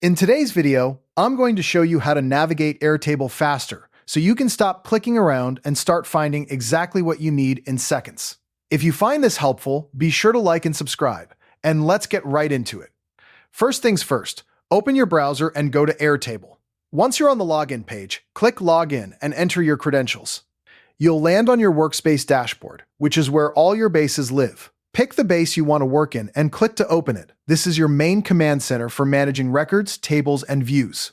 In today's video, I'm going to show you how to navigate Airtable faster so you can stop clicking around and start finding exactly what you need in seconds. If you find this helpful, be sure to like and subscribe, and let's get right into it. First things first, open your browser and go to Airtable. Once you're on the login page, click Login and enter your credentials. You'll land on your workspace dashboard, which is where all your bases live. Pick the base you want to work in and click to open it. This is your main command center for managing records, tables, and views.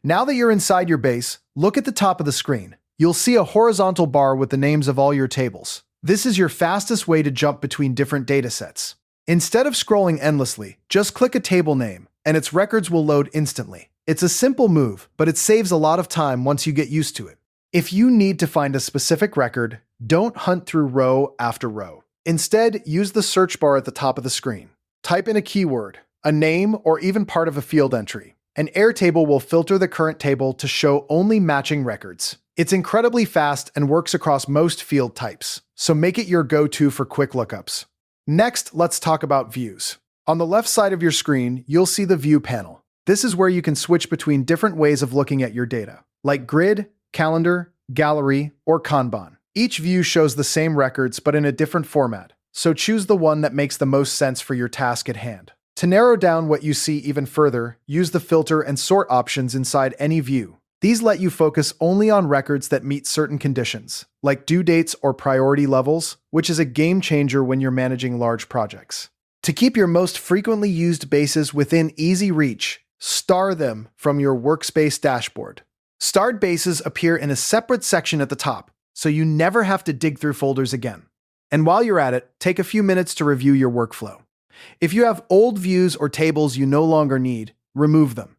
Now that you're inside your base, look at the top of the screen. You'll see a horizontal bar with the names of all your tables. This is your fastest way to jump between different datasets. Instead of scrolling endlessly, just click a table name, and its records will load instantly. It's a simple move, but it saves a lot of time once you get used to it. If you need to find a specific record, don't hunt through row after row. Instead, use the search bar at the top of the screen. Type in a keyword, a name, or even part of a field entry. An Airtable will filter the current table to show only matching records. It's incredibly fast and works across most field types, so make it your go-to for quick lookups. Next, let's talk about views. On the left side of your screen, you'll see the View panel. This is where you can switch between different ways of looking at your data, like Grid, Calendar, Gallery, or Kanban. Each view shows the same records but in a different format, so choose the one that makes the most sense for your task at hand. To narrow down what you see even further, use the Filter and Sort options inside any view. These let you focus only on records that meet certain conditions, like due dates or priority levels, which is a game changer when you're managing large projects. To keep your most frequently used bases within easy reach, star them from your workspace dashboard. Starred bases appear in a separate section at the top, so you never have to dig through folders again. And while you're at it, take a few minutes to review your workflow. If you have old views or tables you no longer need, remove them.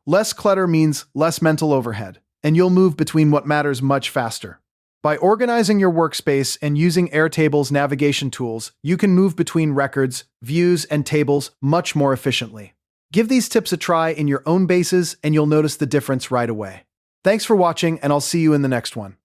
Less clutter means less mental overhead, and you'll move between what matters much faster. By organizing your workspace and using Airtable's navigation tools, you can move between records, views, and tables much more efficiently. Give these tips a try in your own bases, and you'll notice the difference right away. Thanks for watching, and I'll see you in the next one.